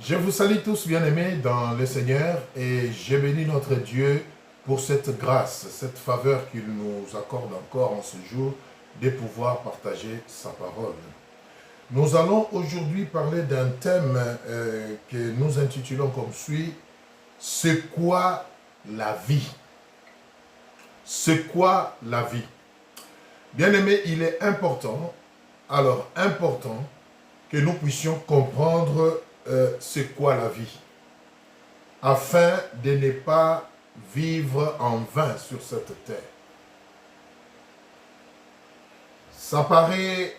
Je vous salue tous bien-aimés dans le Seigneur et je bénis notre Dieu pour cette grâce, cette faveur qu'il nous accorde encore en ce jour de pouvoir partager sa parole. Nous allons aujourd'hui parler d'un thème que nous intitulons comme suit « C'est quoi la vie ?» C'est quoi la vie? Bien-aimés, il est important, que nous puissions comprendre c'est quoi la vie, afin de ne pas vivre en vain sur cette terre. Ça paraît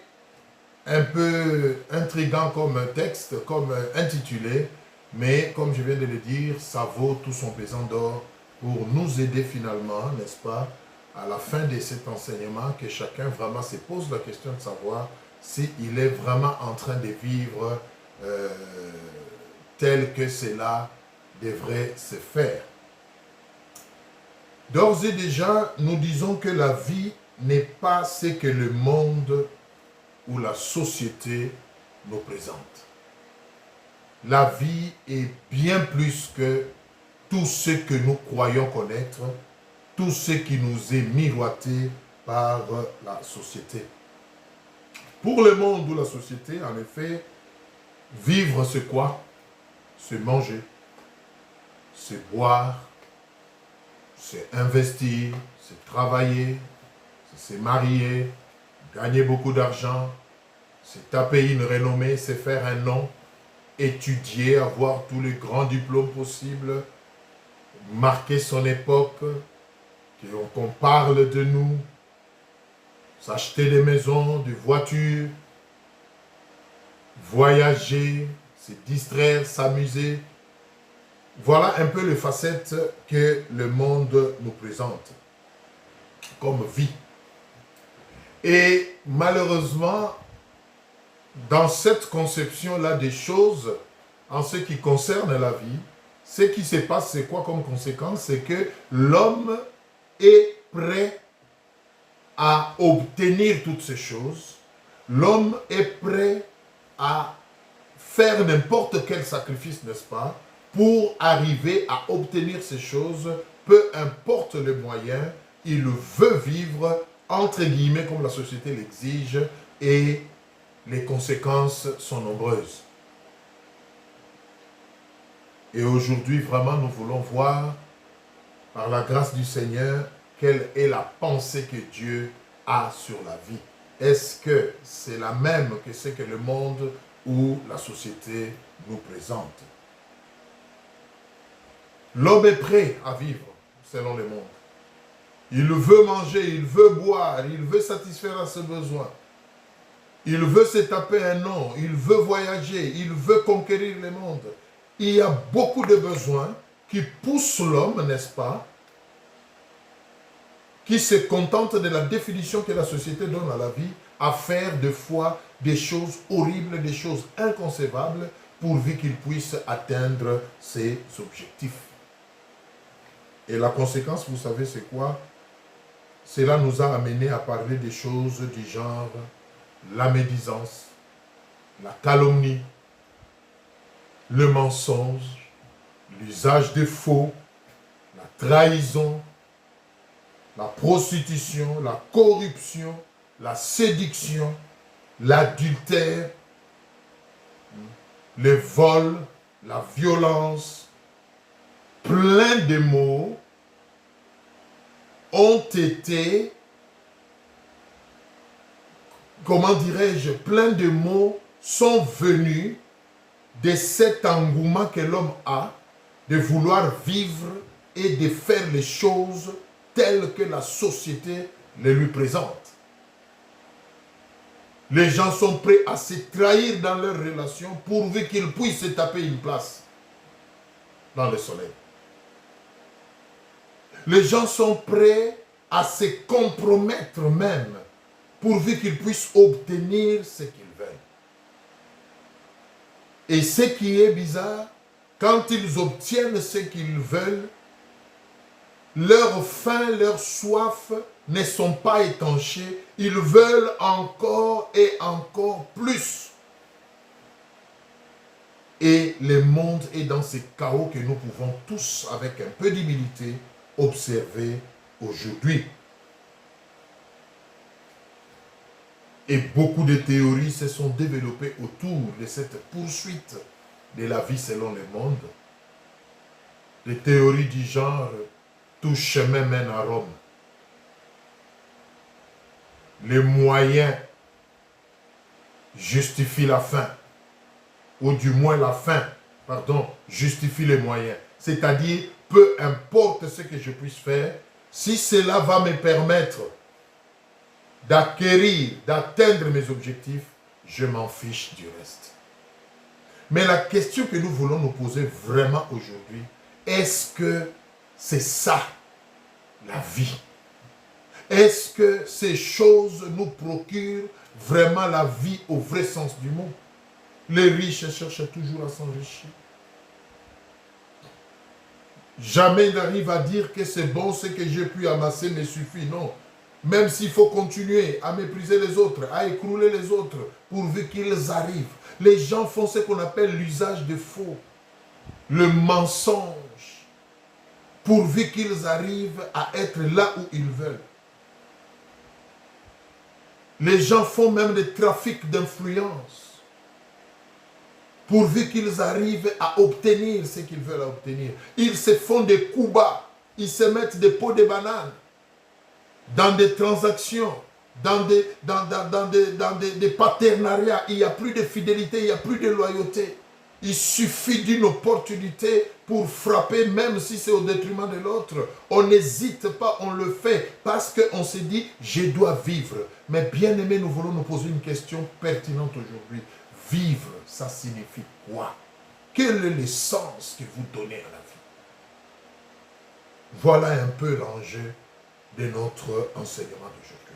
un peu intriguant comme texte, comme intitulé, mais comme je viens de le dire, ça vaut tout son pesant d'or pour nous aider finalement, n'est-ce pas, à la fin de cet enseignement, que chacun vraiment se pose la question de savoir s'il est vraiment en train de vivre tel que cela devrait se faire. D'ores et déjà, nous disons que la vie n'est pas ce que le monde ou la société nous présente. La vie est bien plus que tout ce que nous croyons connaître, tout ce qui nous est miroité par la société. Pour le monde ou la société, en effet, vivre c'est quoi? C'est manger, c'est boire, c'est investir, c'est travailler, c'est se marier, gagner beaucoup d'argent, c'est taper une renommée, c'est faire un nom, étudier, avoir tous les grands diplômes possibles, marquer son époque, qu'on parle de nous, s'acheter des maisons, des voitures, voyager, se distraire, s'amuser. Voilà un peu les facettes que le monde nous présente comme vie. Et malheureusement, dans cette conception-là des choses, en ce qui concerne la vie, ce qui se passe, c'est quoi comme conséquence? C'est que l'homme est prêt à obtenir toutes ces choses. L'homme est prêt à faire n'importe quel sacrifice, n'est-ce pas, pour arriver à obtenir ces choses, peu importe les moyens, il veut vivre, entre guillemets, comme la société l'exige, et les conséquences sont nombreuses. Et aujourd'hui, vraiment, nous voulons voir, par la grâce du Seigneur, quelle est la pensée que Dieu a sur la vie. Est-ce que c'est la même que ce que le monde ou la société nous présente? L'homme est prêt à vivre selon le monde. Il veut manger, il veut boire, il veut satisfaire à ses besoins. Il veut se taper un nom, il veut voyager, il veut conquérir le monde. Il y a beaucoup de besoins qui poussent l'homme, n'est-ce pas, qui se contente de la définition que la société donne à la vie, à faire des fois des choses horribles, des choses inconcevables, pourvu qu'il puisse atteindre ses objectifs. Et la conséquence, vous savez, c'est quoi? Cela nous a amené à parler des choses du genre la médisance, la calomnie, le mensonge, l'usage des faux, la trahison, la prostitution, la corruption, la séduction, l'adultère, le vol, la violence. Plein de mots ont été, comment dirais-je, plein de mots sont venus de cet engouement que l'homme a de vouloir vivre et de faire les choses telles que la société les lui présente. Les gens sont prêts à se trahir dans leurs relations pourvu qu'ils puissent se taper une place dans le soleil. Les gens sont prêts à se compromettre même pourvu qu'ils puissent obtenir ce qu'ils veulent. Et ce qui est bizarre, quand ils obtiennent ce qu'ils veulent, leur faim, leur soif ne sont pas étanchés. Ils veulent encore et encore plus. Et le monde est dans ce chaos que nous pouvons tous, avec un peu d'humilité, observer aujourd'hui. Et beaucoup de théories se sont développées autour de cette poursuite de la vie selon le monde. Les théories du genre, tout chemin mène à Rome. Les moyens justifient la fin. Ou du moins la fin, justifie les moyens. C'est-à-dire, peu importe ce que je puisse faire, si cela va me permettre d'acquérir, d'atteindre mes objectifs, je m'en fiche du reste. Mais la question que nous voulons nous poser vraiment aujourd'hui, est-ce que c'est ça, la vie? Est-ce que ces choses nous procurent vraiment la vie au vrai sens du mot? Les riches cherchent toujours à s'enrichir. Jamais il n'arrive à dire que c'est bon, ce que j'ai pu amasser me suffit. Non. Même s'il faut continuer à mépriser les autres, à écrouler les autres, pourvu qu'ils arrivent. Les gens font ce qu'on appelle l'usage de faux, le mensonge, pourvu qu'ils arrivent à être là où ils veulent. Les gens font même des trafics d'influence, pourvu qu'ils arrivent à obtenir ce qu'ils veulent obtenir. Ils se font des coups bas, ils se mettent des pots de bananes dans des transactions, dans des partenariats. Il n'y a plus de fidélité, il n'y a plus de loyauté. Il suffit d'une opportunité pour frapper, même si c'est au détriment de l'autre. On n'hésite pas, on le fait, parce qu'on se dit, je dois vivre. Mais bien aimé, nous voulons nous poser une question pertinente aujourd'hui. Vivre, ça signifie quoi? Quel est le sens que vous donnez à la vie? Voilà un peu l'enjeu de notre enseignement d'aujourd'hui.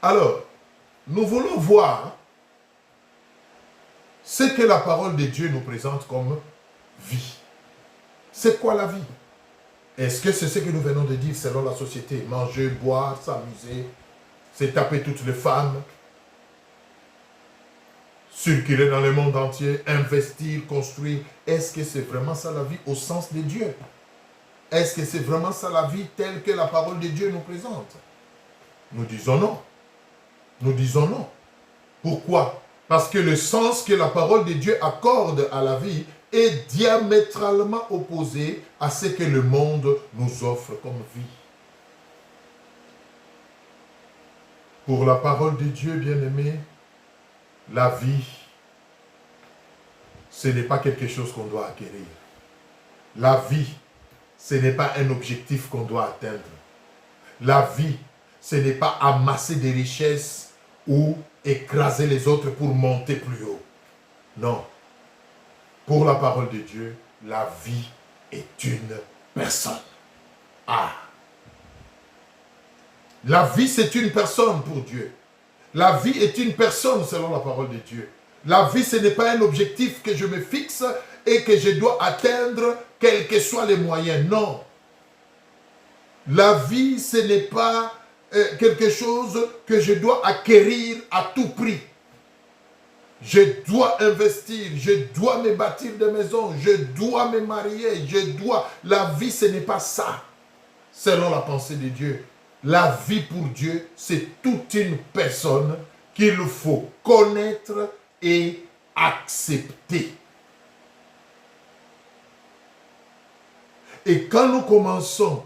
Alors, nous voulons voir ce que la parole de Dieu nous présente comme vie. C'est quoi la vie? Est-ce que c'est ce que nous venons de dire selon la société? Manger, boire, s'amuser, se taper toutes les femmes, circuler dans le monde entier, investir, construire. Est-ce que c'est vraiment ça la vie au sens de Dieu? Est-ce que c'est vraiment ça la vie telle que la parole de Dieu nous présente? Nous disons non. Nous disons non. Pourquoi? Parce que le sens que la parole de Dieu accorde à la vie est diamétralement opposé à ce que le monde nous offre comme vie. Pour la parole de Dieu, bien-aimé, la vie, ce n'est pas quelque chose qu'on doit acquérir. La vie, ce n'est pas un objectif qu'on doit atteindre. La vie, ce n'est pas amasser des richesses ou écraser les autres pour monter plus haut. Non. Pour la parole de Dieu, la vie est une personne. Ah! La vie, c'est une personne pour Dieu. La vie est une personne selon la parole de Dieu. La vie, ce n'est pas un objectif que je me fixe et que je dois atteindre, quels que soient les moyens. Non. La vie, ce n'est pas quelque chose que je dois acquérir à tout prix. Je dois investir, je dois me bâtir des maisons, je dois me marier, La vie, ce n'est pas ça, selon la pensée de Dieu. La vie pour Dieu, c'est toute une personne qu'il faut connaître et accepter. Et quand nous commençons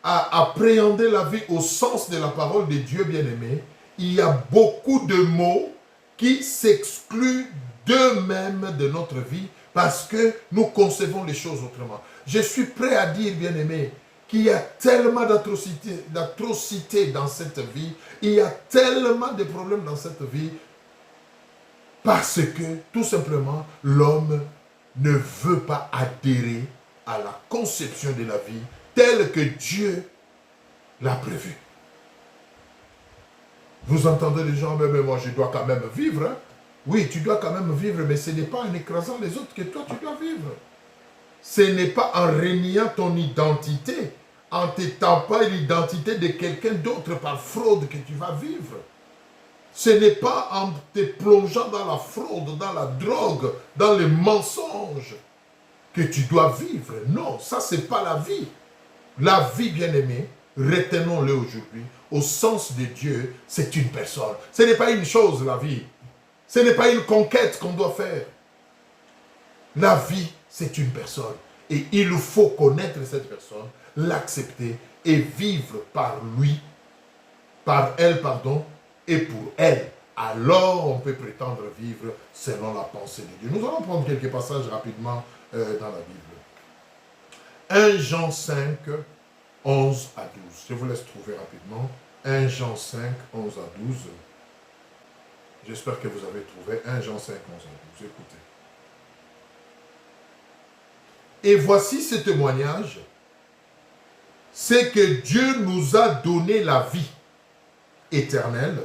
à appréhender la vie au sens de la parole de Dieu bien-aimé, il y a beaucoup de mots qui s'excluent d'eux-mêmes de notre vie parce que nous concevons les choses autrement. Je suis prêt à dire, bien-aimé, qu'il y a tellement d'atrocités dans cette vie, il y a tellement de problèmes dans cette vie, parce que, tout simplement, l'homme ne veut pas adhérer à la conception de la vie telle que Dieu l'a prévue. Vous entendez les gens, mais moi je dois quand même vivre. Hein? Oui, tu dois quand même vivre, mais ce n'est pas en écrasant les autres que toi tu dois vivre. Ce n'est pas en reniant ton identité, en t'étampant l'identité de quelqu'un d'autre par fraude que tu vas vivre. Ce n'est pas en te plongeant dans la fraude, dans la drogue, dans les mensonges que tu dois vivre. Non, ça c'est pas la vie. La vie, bien-aimée, retenons-le aujourd'hui, au sens de Dieu, c'est une personne. Ce n'est pas une chose, la vie. Ce n'est pas une conquête qu'on doit faire. La vie, c'est une personne. Et il faut connaître cette personne, l'accepter et vivre par lui, par elle, pardon, et pour elle. Alors, on peut prétendre vivre selon la pensée de Dieu. Nous allons prendre quelques passages rapidement dans la Bible. 1 Jean 5, 11 à 12. Je vous laisse trouver rapidement. 1 Jean 5, 11 à 12. J'espère que vous avez trouvé 1 Jean 5, 11 à 12. Écoutez. Et voici ce témoignage, c'est que Dieu nous a donné la vie éternelle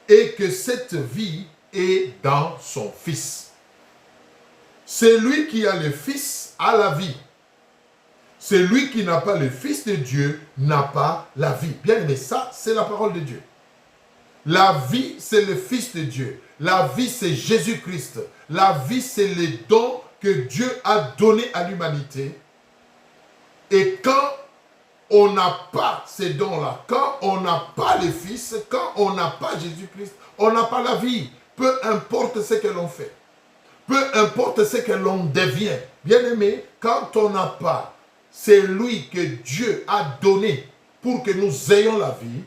et que cette vie est dans son Fils. Celui qui a le Fils a la vie. Celui qui n'a pas le Fils de Dieu n'a pas la vie. Bien aimé, ça, c'est la parole de Dieu. La vie, c'est le Fils de Dieu. La vie, c'est Jésus-Christ. La vie, c'est les dons que Dieu a donnés à l'humanité. Et quand on n'a pas ces dons-là, quand on n'a pas le Fils, quand on n'a pas Jésus-Christ, on n'a pas la vie. Peu importe ce que l'on fait. Peu importe ce que l'on devient. Bien aimé, quand on n'a pas celui que Dieu a donné pour que nous ayons la vie,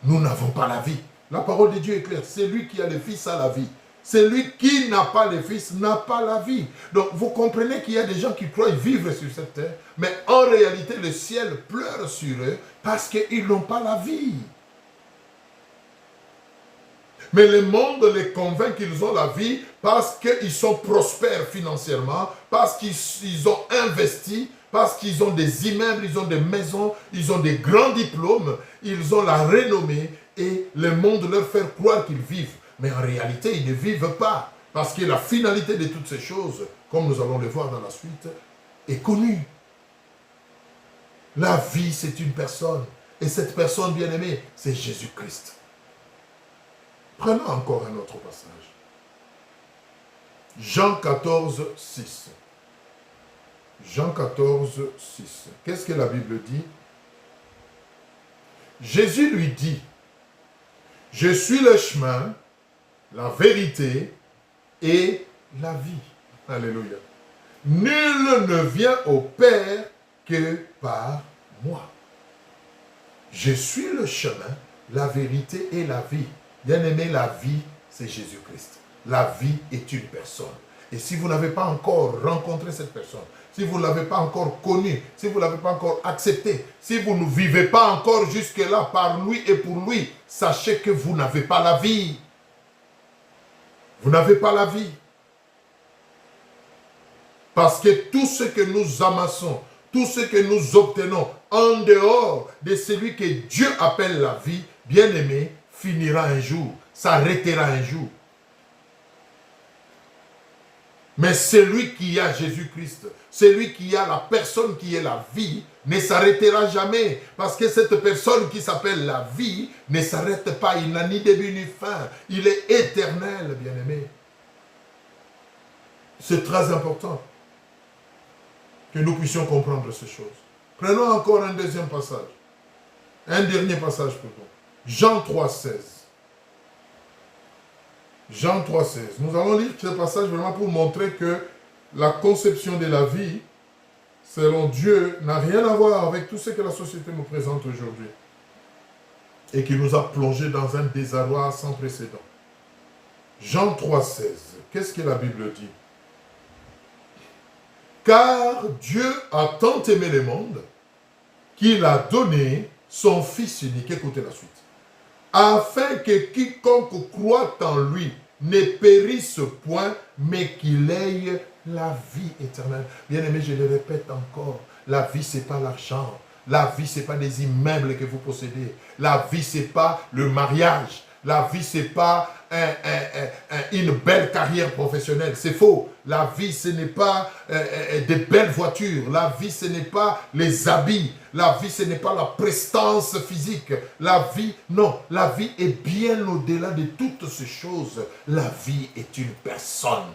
nous n'avons pas la vie. La parole de Dieu est claire. Celui qui a le Fils a la vie. Celui qui n'a pas le Fils n'a pas la vie. Donc, vous comprenez qu'il y a des gens qui croient vivre sur cette terre, mais en réalité, le ciel pleure sur eux parce qu'ils n'ont pas la vie. Mais le monde les convainc qu'ils ont la vie parce qu'ils sont prospères financièrement, parce qu'ils ont investi, parce qu'ils ont des immeubles, ils ont des maisons, ils ont des grands diplômes, ils ont la renommée et le monde leur fait croire qu'ils vivent. Mais en réalité, ils ne vivent pas. Parce que la finalité de toutes ces choses, comme nous allons le voir dans la suite, est connue. La vie, c'est une personne. Et cette personne bien-aimée, c'est Jésus-Christ. Prenons encore un autre passage. Jean 14, 6. Jean 14, 6. Qu'est-ce que la Bible dit? Jésus lui dit, « Je suis le chemin, la vérité et la vie. » Alléluia. « Nul ne vient au Père que par moi. » Je suis le chemin, la vérité et la vie. Bien-aimé, la vie, c'est Jésus-Christ. La vie est une personne. Et si vous n'avez pas encore rencontré cette personne, si vous ne l'avez pas encore connue, si vous ne l'avez pas encore acceptée, si vous ne vivez pas encore jusque-là par lui et pour lui, sachez que vous n'avez pas la vie. Vous n'avez pas la vie. Parce que tout ce que nous amassons, tout ce que nous obtenons en dehors de celui que Dieu appelle la vie, bien-aimé, finira un jour, s'arrêtera un jour. Mais celui qui a Jésus-Christ, celui qui a la personne qui est la vie, ne s'arrêtera jamais. Parce que cette personne qui s'appelle la vie ne s'arrête pas. Il n'a ni début ni fin. Il est éternel, bien-aimé. C'est très important que nous puissions comprendre ces choses. Prenons encore un deuxième passage. Un dernier passage, plutôt. Jean 3, 16. Jean 3, 16. Nous allons lire ce passage vraiment pour montrer que la conception de la vie, selon Dieu, n'a rien à voir avec tout ce que la société nous présente aujourd'hui. Et qui nous a plongés dans un désarroi sans précédent. Jean 3, 16. Qu'est-ce que la Bible dit? Car Dieu a tant aimé le monde qu'il a donné son Fils unique. Écoutez la suite. Afin que quiconque croit en lui ne périsse point, mais qu'il ait la vie éternelle. Bien-aimé, je le répète encore, la vie, ce n'est pas l'argent. La vie, ce n'est pas des immeubles que vous possédez. La vie, ce n'est pas le mariage. La vie, ce n'est pas une belle carrière professionnelle. C'est faux. La vie, ce n'est pas des belles voitures. La vie, ce n'est pas les habits. La vie, ce n'est pas la prestance physique. La vie, non. La vie est bien au-delà de toutes ces choses. La vie est une personne.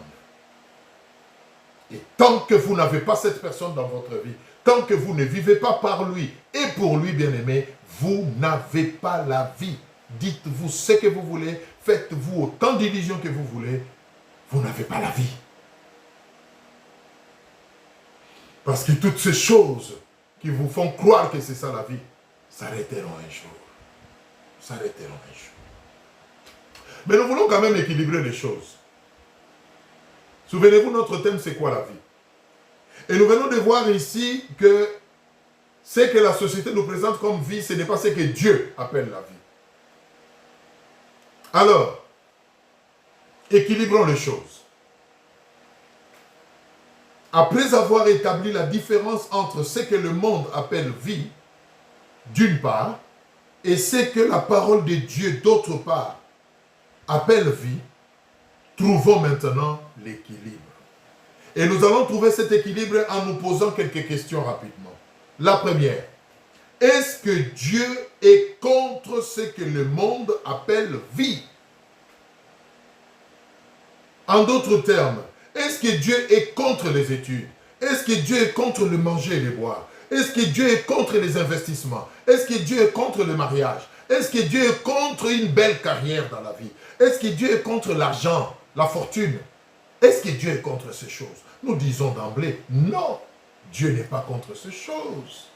Et tant que vous n'avez pas cette personne dans votre vie, tant que vous ne vivez pas par lui et pour lui, bien-aimé, vous n'avez pas la vie. Dites-vous ce que vous voulez, faites-vous autant d'illusions que vous voulez, vous n'avez pas la vie. Parce que toutes ces choses qui vous font croire que c'est ça la vie, s'arrêteront un jour. S'arrêteront un jour. Mais nous voulons quand même équilibrer les choses. Souvenez-vous, notre thème, c'est quoi la vie? Et nous venons de voir ici que ce que la société nous présente comme vie, ce n'est pas ce que Dieu appelle la vie. Alors, équilibrons les choses. Après avoir établi la différence entre ce que le monde appelle vie, d'une part, et ce que la parole de Dieu, d'autre part, appelle vie, trouvons maintenant l'équilibre. Et nous allons trouver cet équilibre en nous posant quelques questions rapidement. La première, est-ce que Dieu est contre ce que le monde appelle vie? En d'autres termes, est-ce que Dieu est contre les études? Est-ce que Dieu est contre le manger et le boire? Est-ce que Dieu est contre les investissements? Est-ce que Dieu est contre le mariage? Est-ce que Dieu est contre une belle carrière dans la vie? Est-ce que Dieu est contre l'argent, la fortune? Est-ce que Dieu est contre ces choses? Nous disons d'emblée, non, Dieu n'est pas contre ces choses.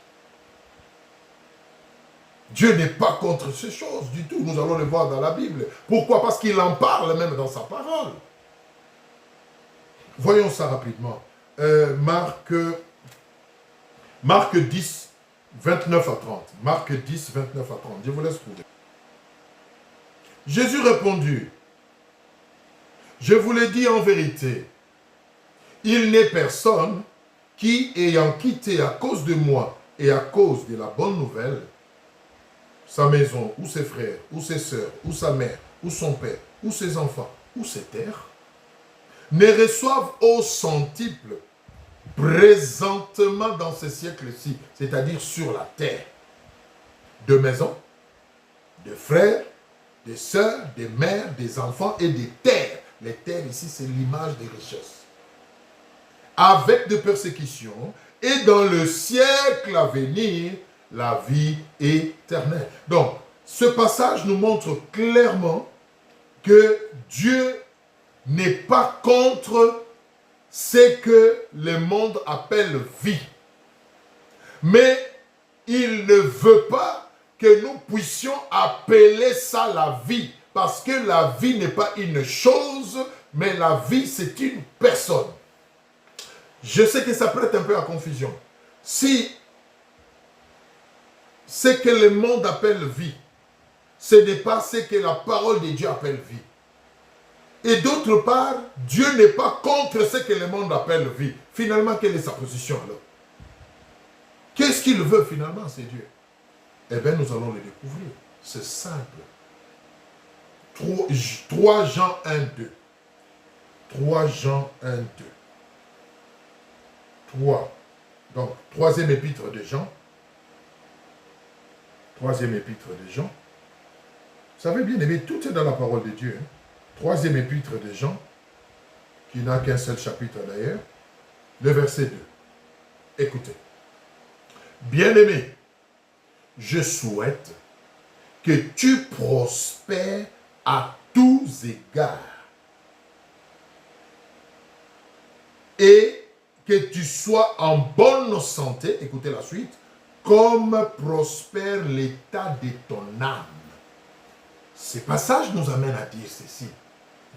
Dieu n'est pas contre ces choses du tout. Nous allons le voir dans la Bible. Pourquoi? Parce qu'il en parle même dans sa parole. Voyons ça rapidement. Marc 10, 29 à 30. Marc 10, 29 à 30. Je vous laisse trouver. Jésus répondit, je vous l'ai dit en vérité, il n'est personne qui, ayant quitté à cause de moi et à cause de la bonne nouvelle, sa maison, ou ses frères, ou ses sœurs, ou sa mère, ou son père, ou ses enfants, ou ses terres, ne reçoivent au centuple présentement dans ce siècle-ci, c'est-à-dire sur la terre, de maisons, de frères, des sœurs, des mères, des enfants et des terres. Les terres ici, c'est l'image des richesses. Avec de persécutions, et dans le siècle à venir, la vie éternelle. Donc, ce passage nous montre clairement que Dieu n'est pas contre ce que le monde appelle vie. Mais il ne veut pas que nous puissions appeler ça la vie. Parce que la vie n'est pas une chose, mais la vie c'est une personne. Je sais que ça prête un peu à confusion. Si ce que le monde appelle vie, ce n'est pas ce que la parole de Dieu appelle vie. Et d'autre part, Dieu n'est pas contre ce que le monde appelle vie. Finalement, quelle est sa position alors? Qu'est-ce qu'il veut finalement, c'est Dieu? Eh bien, nous allons le découvrir. C'est simple. 3 Jean 1, 2. 3 Jean 1, 2. 3. Donc, troisième épître de Jean. Troisième épître de Jean. Vous savez bien aimé, tout est dans la parole de Dieu. Hein? Troisième épître de Jean, qui n'a qu'un seul chapitre d'ailleurs, le verset 2. Écoutez. Bien-aimé, je souhaite que tu prospères à tous égards et que tu sois en bonne santé, écoutez la suite, comme prospère l'état de ton âme. Ces passages nous amènent à dire ceci.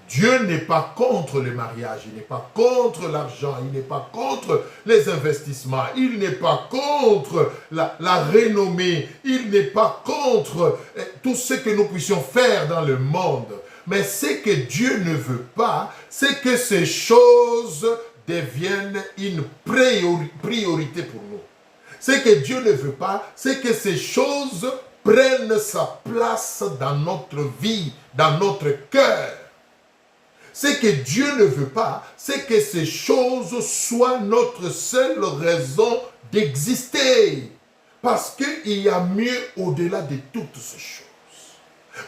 Dieu n'est pas contre le mariage, il n'est pas contre l'argent, il n'est pas contre les investissements, il n'est pas contre la renommée, il n'est pas contre tout ce que nous puissions faire dans le monde. Mais ce que Dieu ne veut pas, c'est que ces choses deviennent une priorité pour nous. Ce que Dieu ne veut pas, c'est que ces choses prenne sa place dans notre vie, dans notre cœur. Ce que Dieu ne veut pas, c'est que ces choses soient notre seule raison d'exister. Parce qu'il y a mieux au-delà de toutes ces choses.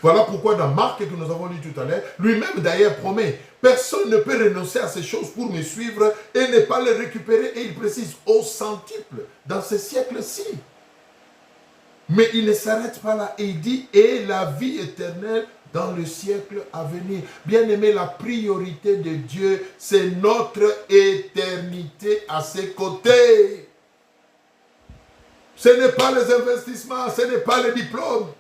Voilà pourquoi dans Marc, que nous avons lu tout à l'heure, lui-même d'ailleurs promet, personne ne peut renoncer à ces choses pour me suivre et ne pas les récupérer. Et il précise au centuple dans ce siècle-ci. Mais il ne s'arrête pas là et il dit, et la vie éternelle dans le siècle à venir. Bien aimé, la priorité de Dieu, c'est notre éternité à ses côtés. Ce n'est pas les investissements, ce n'est pas les diplômes.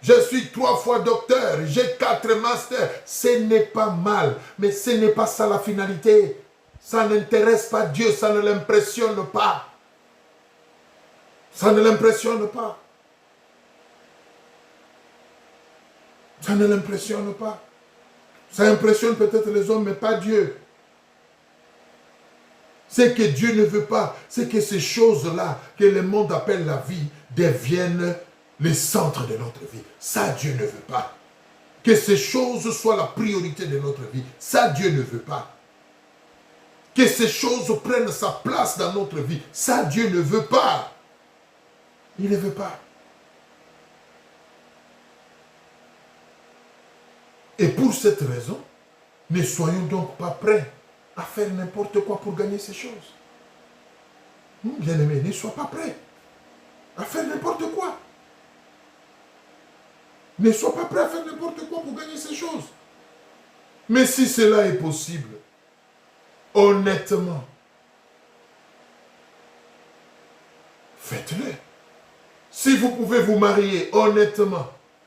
Je suis 3 fois docteur, j'ai 4 masters. Ce n'est pas mal, mais ce n'est pas ça la finalité. Ça n'intéresse pas Dieu, ça ne l'impressionne pas. Ça ne l'impressionne pas. Ça ne l'impressionne pas. Ça impressionne peut-être les hommes, mais pas Dieu. Ce que Dieu ne veut pas, c'est que ces choses-là, que le monde appelle la vie, deviennent le centre de notre vie. Ça, Dieu ne veut pas. Que ces choses soient la priorité de notre vie. Ça, Dieu ne veut pas. Que ces choses prennent sa place dans notre vie. Ça, Dieu ne veut pas. Il ne veut pas. Et pour cette raison, ne soyons donc pas prêts à faire n'importe quoi pour gagner ces choses. Bien-aimé, ne sois pas prêt à faire n'importe quoi. Ne sois pas prêt à faire n'importe quoi pour gagner ces choses. Mais si cela est possible, honnêtement, faites-le. Si vous pouvez vous marier honnêtement,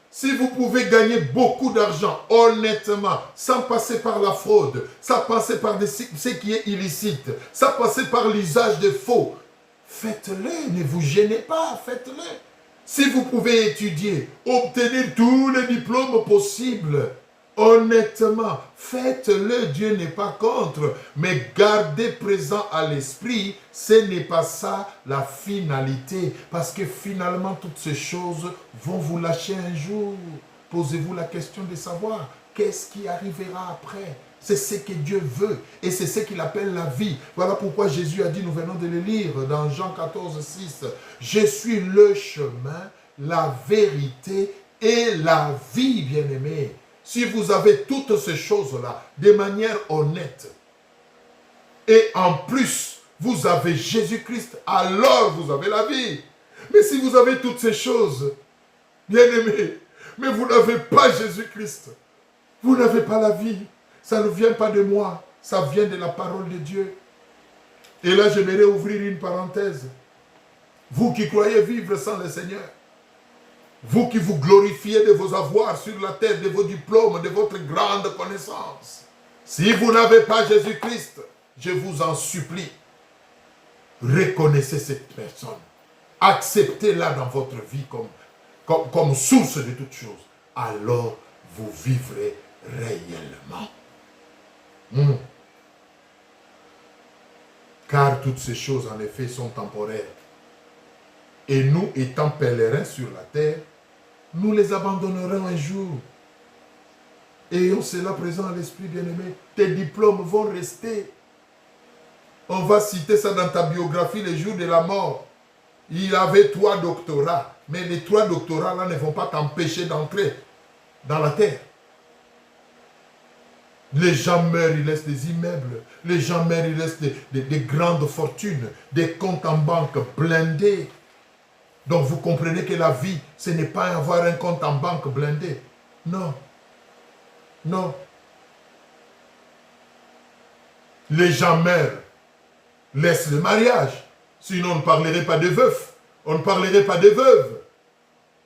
si vous pouvez gagner beaucoup d'argent honnêtement, sans passer par la fraude, sans passer par ce qui est illicite, sans passer par l'usage de faux, faites-le, ne vous gênez pas, faites-le. Si vous pouvez étudier, obtenir tous les diplômes possibles, honnêtement, faites-le, Dieu n'est pas contre, mais gardez présent à l'esprit, ce n'est pas ça la finalité, parce que finalement toutes ces choses vont vous lâcher un jour. Posez-vous la question de savoir, qu'est-ce qui arrivera après? C'est ce que Dieu veut et c'est ce qu'il appelle la vie. Voilà pourquoi Jésus a dit, nous venons de le lire dans Jean 14, 6, « Je suis le chemin, la vérité et la vie, bien-aimés. » Si vous avez toutes ces choses-là de manière honnête et en plus vous avez Jésus-Christ, alors vous avez la vie. Mais si vous avez toutes ces choses, bien-aimés, mais vous n'avez pas Jésus-Christ, vous n'avez pas la vie. Ça ne vient pas de moi, ça vient de la parole de Dieu. Et là, j'aimerais ouvrir une parenthèse. Vous qui croyez vivre sans le Seigneur, vous qui vous glorifiez de vos avoirs sur la terre, de vos diplômes, de votre grande connaissance, si vous n'avez pas Jésus-Christ, je vous en supplie, reconnaissez cette personne. Acceptez-la dans votre vie comme source de toutes choses. Alors, vous vivrez réellement. Car toutes ces choses, en effet, sont temporaires. Et nous, étant pèlerins sur la terre, nous les abandonnerons un jour. Ayons cela présent à l'esprit, bien-aimé. Tes diplômes vont rester. On va citer ça dans ta biographie les jours de la mort. Il avait 3 doctorats. Mais les 3 doctorats-là ne vont pas t'empêcher d'entrer dans la terre. Les gens meurent, ils laissent des immeubles. Les gens meurent, ils laissent des grandes fortunes, des comptes en banque blindés. Donc vous comprenez que la vie, ce n'est pas avoir un compte en banque blindé. Non. Non. Les gens meurent, laissent le mariage. Sinon on ne parlerait pas de veufs. On ne parlerait pas des veuves.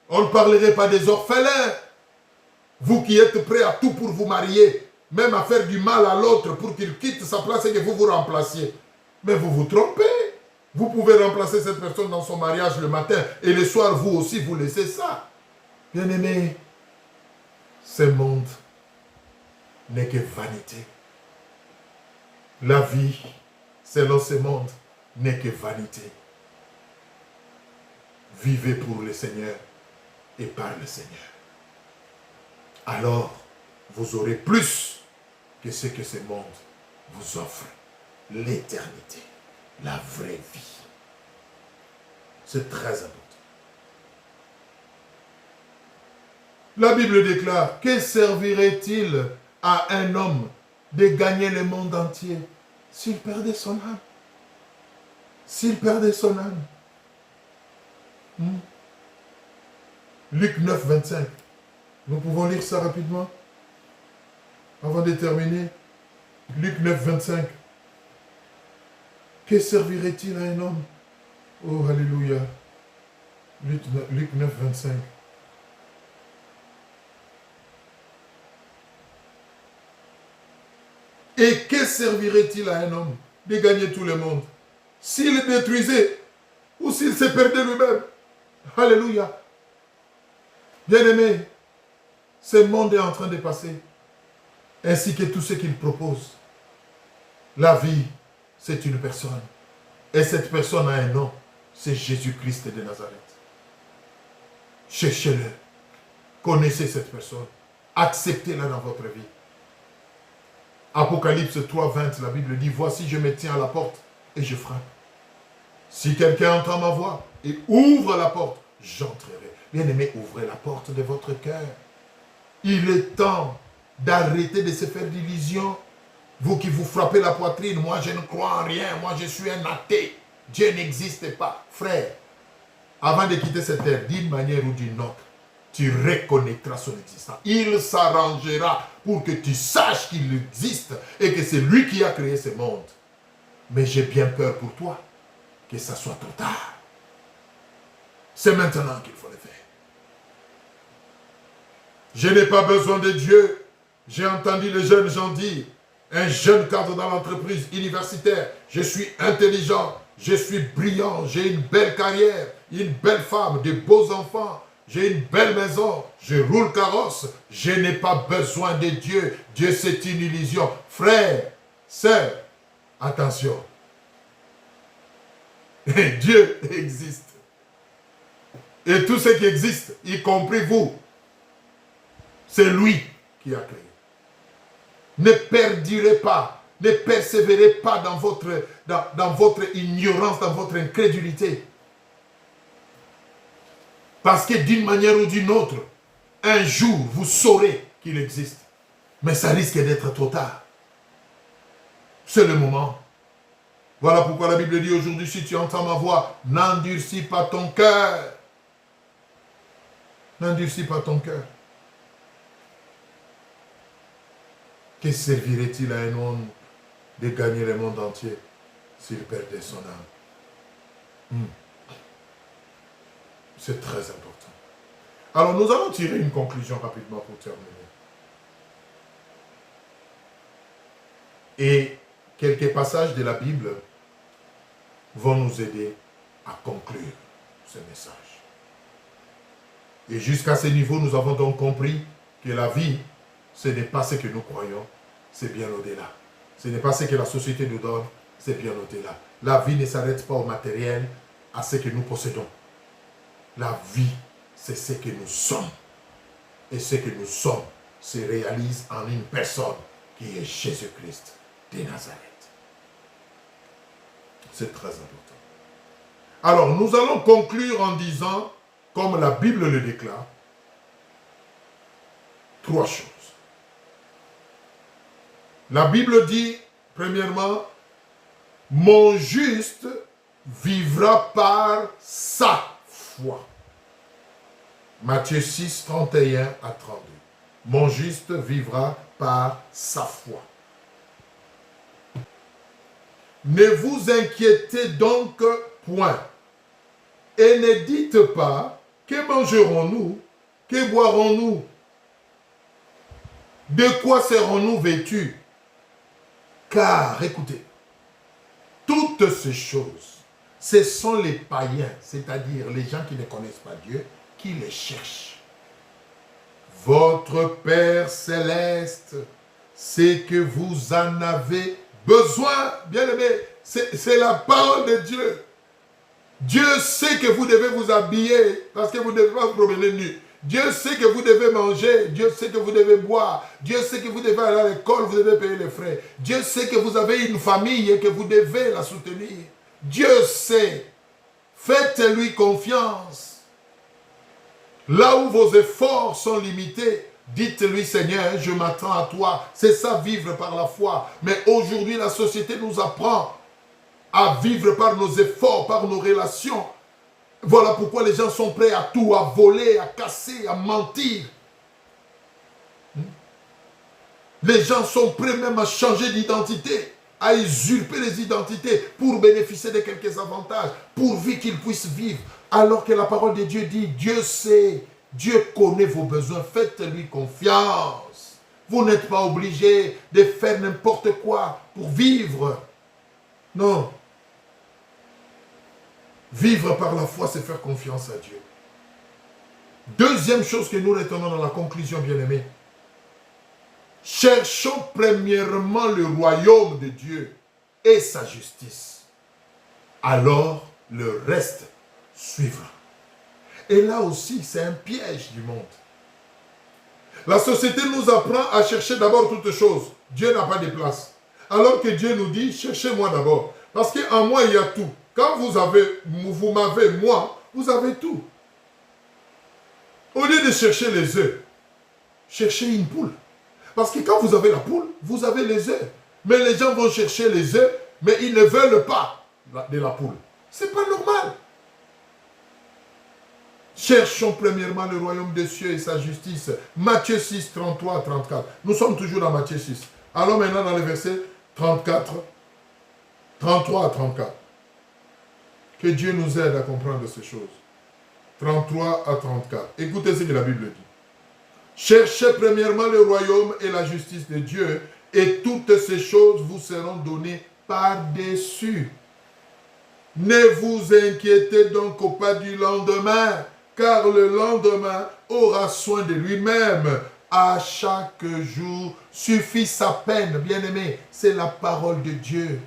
On ne parlerait pas des orphelins. Vous qui êtes prêts à tout pour vous marier, même à faire du mal à l'autre pour qu'il quitte sa place et que vous vous remplaciez. Mais vous vous trompez. Vous pouvez remplacer cette personne dans son mariage le matin et le soir, vous aussi, vous laissez ça. Bien-aimé, ce monde n'est que vanité. La vie, selon ce monde, n'est que vanité. Vivez pour le Seigneur et par le Seigneur. Alors, vous aurez plus que ce que ce monde vous offre. L'éternité, la vraie vie. C'est très important. La Bible déclare, que servirait-il à un homme de gagner le monde entier s'il perdait son âme? S'il perdait son âme. Luc 9, 25. Nous pouvons lire ça rapidement avant de terminer. Luc 9, 25. Que servirait-il à un homme? Oh, alléluia. Luc 9, 25. Et que servirait-il à un homme de gagner tout le monde s'il détruisait ou s'il se perdait lui-même? Alléluia. Bien-aimé, ce monde est en train de passer, ainsi que tout ce qu'il propose. La vie, c'est une personne. Et cette personne a un nom, c'est Jésus-Christ de Nazareth. Cherchez-le. Connaissez cette personne. Acceptez-la dans votre vie. Apocalypse 3, 20, la Bible dit, voici je me tiens à la porte et je frappe. Si quelqu'un entend ma voix et ouvre la porte, j'entrerai. Bien-aimé, ouvrez la porte de votre cœur. Il est temps d'arrêter de se faire d'illusions. Vous qui vous frappez la poitrine, moi je ne crois en rien, moi je suis un athée. Dieu n'existe pas. Frère, avant de quitter cette terre, d'une manière ou d'une autre, tu reconnaîtras son existence. Il s'arrangera pour que tu saches qu'il existe et que c'est lui qui a créé ce monde. Mais j'ai bien peur pour toi que ça soit trop tard. C'est maintenant qu'il faut le faire. Je n'ai pas besoin de Dieu. J'ai entendu les jeunes gens dire, un jeune cadre dans l'entreprise universitaire, je suis intelligent, je suis brillant, j'ai une belle carrière, une belle femme, de beaux enfants, j'ai une belle maison, je roule carrosse, je n'ai pas besoin de Dieu. Dieu, c'est une illusion. Frère, sœur, attention. Dieu existe. Et tout ce qui existe, y compris vous, c'est lui qui a créé. Ne perdurez pas, ne persévérez pas dans votre ignorance, dans votre incrédulité. Parce que d'une manière ou d'une autre, un jour, vous saurez qu'il existe. Mais ça risque d'être trop tard. C'est le moment. Voilà pourquoi la Bible dit aujourd'hui, si tu entends ma voix, n'endurcis pas ton cœur. N'endurcis pas ton cœur. Que servirait-il à un homme de gagner le monde entier s'il perdait son âme? C'est très important. Alors nous allons tirer une conclusion rapidement pour terminer. Et quelques passages de la Bible vont nous aider à conclure ce message. Et jusqu'à ce niveau, nous avons donc compris que la vie, ce n'est pas ce que nous croyons, c'est bien au-delà. Ce n'est pas ce que la société nous donne, c'est bien au-delà. La vie ne s'arrête pas au matériel, à ce que nous possédons. La vie, c'est ce que nous sommes. Et ce que nous sommes se réalise en une personne qui est Jésus-Christ de Nazareth. C'est très important. Alors, nous allons conclure en disant, comme la Bible le déclare, trois choses. La Bible dit, premièrement, mon juste vivra par sa foi. Matthieu 6, 31 à 32. Mon juste vivra par sa foi. Ne vous inquiétez donc point. Et ne dites pas, que mangerons-nous? Que boirons-nous? De quoi serons-nous vêtus? Car, écoutez, toutes ces choses, ce sont les païens, c'est-à-dire les gens qui ne connaissent pas Dieu, qui les cherchent. Votre Père céleste, c'est que vous en avez besoin, bien-aimé, c'est la parole de Dieu. Dieu sait que vous devez vous habiller parce que vous ne devez pas vous promener nu. Dieu sait que vous devez manger, Dieu sait que vous devez boire, Dieu sait que vous devez aller à l'école, vous devez payer les frais. Dieu sait que vous avez une famille et que vous devez la soutenir. Dieu sait. Faites-lui confiance. Là où vos efforts sont limités, dites-lui, Seigneur, je m'attends à toi. C'est ça, vivre par la foi. Mais aujourd'hui, la société nous apprend à vivre par nos efforts, par nos relations. Voilà pourquoi les gens sont prêts à tout, à voler, à casser, à mentir. Les gens sont prêts même à changer d'identité, à usurper les identités pour bénéficier de quelques avantages, pourvu qu'ils puissent vivre. Alors que la parole de Dieu dit, Dieu sait, Dieu connaît vos besoins, faites-lui confiance. Vous n'êtes pas obligé de faire n'importe quoi pour vivre. Non. Vivre par la foi, c'est faire confiance à Dieu. Deuxième chose que nous retenons dans la conclusion, bien-aimés. Cherchons premièrement le royaume de Dieu et sa justice. Alors, le reste suivra. Et là aussi, c'est un piège du monde. La société nous apprend à chercher d'abord toutes choses. Dieu n'a pas de place. Alors que Dieu nous dit, cherchez-moi d'abord. Parce qu'en moi, il y a tout. Quand vous m'avez, moi, vous avez tout. Au lieu de chercher les œufs, cherchez une poule. Parce que quand vous avez la poule, vous avez les œufs. Mais les gens vont chercher les œufs, mais ils ne veulent pas de la poule. Ce n'est pas normal. Cherchons premièrement le royaume des cieux et sa justice. Matthieu 6, 33 à 34. Nous sommes toujours dans Matthieu 6. Allons maintenant dans les versets 34, 33 à 34. Que Dieu nous aide à comprendre ces choses. 33 à 34. Écoutez ce que la Bible dit. Cherchez premièrement le royaume et la justice de Dieu, et toutes ces choses vous seront données par-dessus. Ne vous inquiétez donc pas du lendemain, car le lendemain aura soin de lui-même. À chaque jour suffit sa peine. Bien-aimé, c'est la parole de Dieu.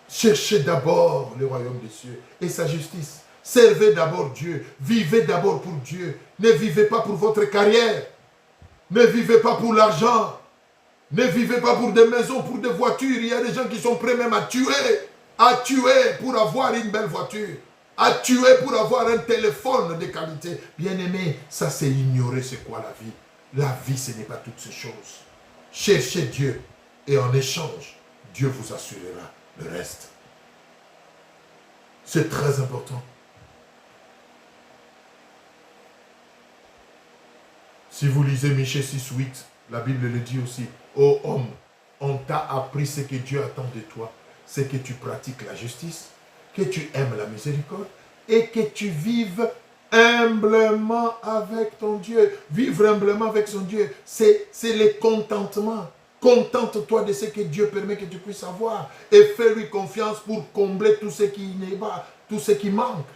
Cherchez d'abord le royaume des cieux et sa justice. Servez d'abord Dieu. Vivez d'abord pour Dieu. Ne vivez pas pour votre carrière. Ne vivez pas pour l'argent. Ne vivez pas pour des maisons, pour des voitures. Il y a des gens qui sont prêts même à tuer pour avoir une belle voiture, à tuer pour avoir un téléphone de qualité. Bien-aimé, ça c'est ignorer c'est quoi la vie. La vie, ce n'est pas toutes ces choses. Cherchez Dieu et en échange, Dieu vous assurera le reste. C'est très important. Si vous lisez Michée 6, 8, la Bible le dit aussi. Ô homme, on t'a appris ce que Dieu attend de toi. C'est que tu pratiques la justice, que tu aimes la miséricorde et que tu vives humblement avec ton Dieu. Vivre humblement avec son Dieu, c'est le contentement. Contente-toi de ce que Dieu permet que tu puisses avoir et fais-lui confiance pour combler tout ce qui n'est pas, tout ce qui manque.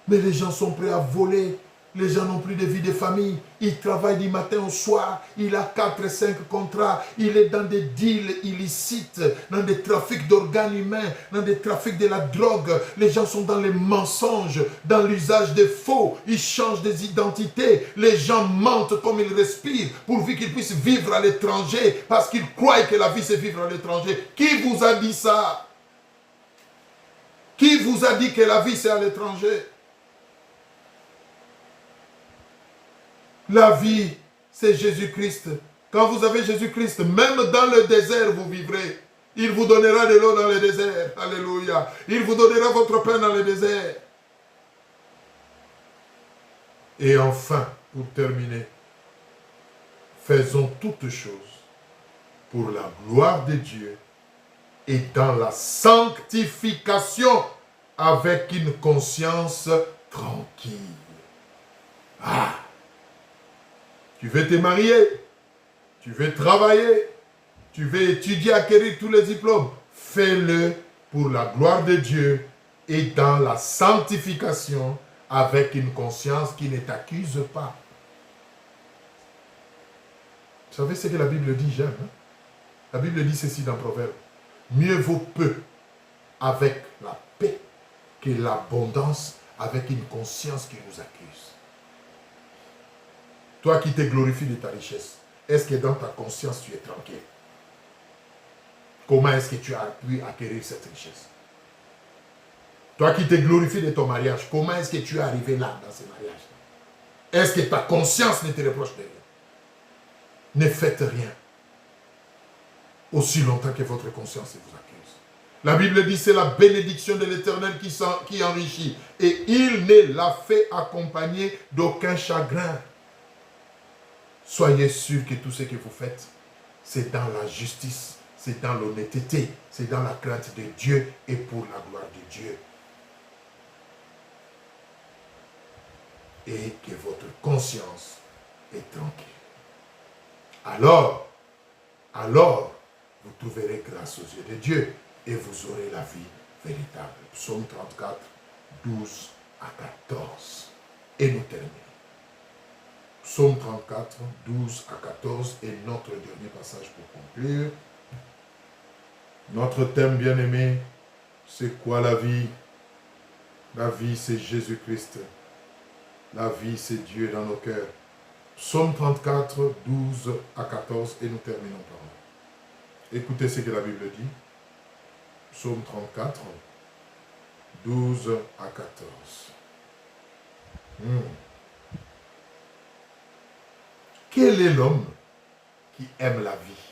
Mais les gens sont prêts à voler. Les gens n'ont plus de vie de famille. Il travaille du matin au soir. Il a 4 et 5 contrats. Il est dans des deals illicites, dans des trafics d'organes humains, dans des trafics de la drogue. Les gens sont dans les mensonges, dans l'usage des faux. Ils changent des identités. Les gens mentent comme ils respirent, pourvu qu'ils puissent vivre à l'étranger, parce qu'ils croient que la vie c'est vivre à l'étranger. Qui vous a dit ça? Qui vous a dit que la vie c'est à l'étranger? La vie, c'est Jésus-Christ. Quand vous avez Jésus-Christ, même dans le désert, vous vivrez. Il vous donnera de l'eau dans le désert. Alléluia. Il vous donnera votre pain dans le désert. Et enfin, pour terminer, faisons toutes choses pour la gloire de Dieu et dans la sanctification avec une conscience tranquille. Ah! Tu veux te marier, tu veux travailler, tu veux étudier, acquérir tous les diplômes. Fais-le pour la gloire de Dieu et dans la sanctification avec une conscience qui ne t'accuse pas. Vous savez ce que la Bible dit, j'aime. Hein? La Bible dit ceci dans Proverbe. Mieux vaut peu avec la paix que l'abondance avec une conscience qui nous accuse. Toi qui te glorifies de ta richesse, est-ce que dans ta conscience tu es tranquille? Comment est-ce que tu as pu acquérir cette richesse? Toi qui te glorifies de ton mariage, comment est-ce que tu es arrivé là dans ce mariage? Est-ce que ta conscience ne te reproche de rien? Ne faites rien aussi longtemps que votre conscience vous accuse. La Bible dit c'est la bénédiction de l'Éternel qui enrichit et il ne l'a fait accompagner d'aucun chagrin. Soyez sûr que tout ce que vous faites, c'est dans la justice, c'est dans l'honnêteté, c'est dans la crainte de Dieu et pour la gloire de Dieu. Et que votre conscience est tranquille. Alors, vous trouverez grâce aux yeux de Dieu et vous aurez la vie véritable. Psaume 34, 12 à 14. Et nous terminons. Psaume 34, 12 à 14 est notre dernier passage pour conclure. Notre thème bien-aimé, c'est quoi la vie? La vie, c'est Jésus-Christ. La vie, c'est Dieu dans nos cœurs. Psaume 34, 12 à 14, et nous terminons par là. Écoutez ce que la Bible dit. Psaume 34, 12 à 14. Quel est l'homme qui aime la vie,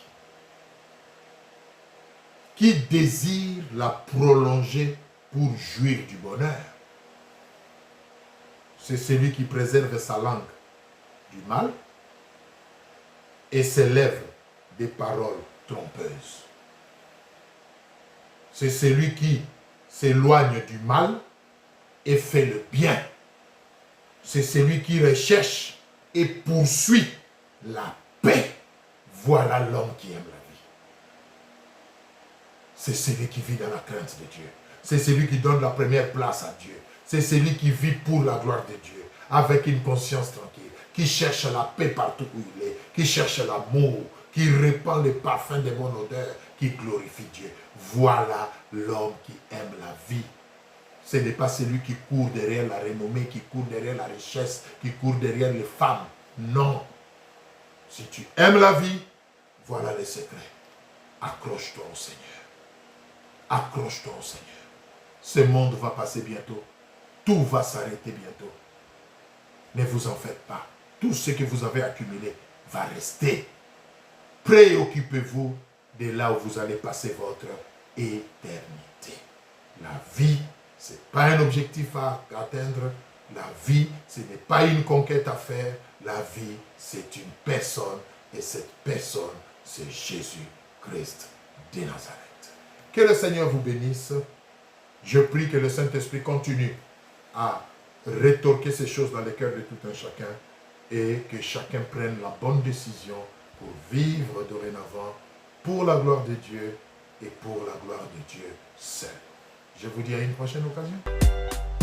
qui désire la prolonger pour jouir du bonheur? C'est celui qui préserve sa langue du mal et s'élève des paroles trompeuses. C'est celui qui s'éloigne du mal et fait le bien. C'est celui qui recherche et poursuit la paix. Voilà l'homme qui aime la vie. C'est celui qui vit dans la crainte de Dieu. C'est celui qui donne la première place à Dieu. C'est celui qui vit pour la gloire de Dieu, avec une conscience tranquille, qui cherche la paix partout où il est, qui cherche l'amour, qui répand le parfum de bonne odeur, qui glorifie Dieu. Voilà l'homme qui aime la vie. Ce n'est pas celui qui court derrière la renommée, qui court derrière la richesse, qui court derrière les femmes. Non. Si tu aimes la vie, voilà les secrets. Accroche-toi au Seigneur. Accroche-toi au Seigneur. Ce monde va passer bientôt. Tout va s'arrêter bientôt. Ne vous en faites pas. Tout ce que vous avez accumulé va rester. Préoccupez-vous de là où vous allez passer votre éternité. La vie, ce n'est pas un objectif à atteindre. La vie, ce n'est pas une conquête à faire. La vie, c'est une personne. Et cette personne, c'est Jésus-Christ de Nazareth. Que le Seigneur vous bénisse. Je prie que le Saint-Esprit continue à rétorquer ces choses dans les cœurs de tout un chacun et que chacun prenne la bonne décision pour vivre dorénavant pour la gloire de Dieu et pour la gloire de Dieu seul. Je vous dis à une prochaine occasion.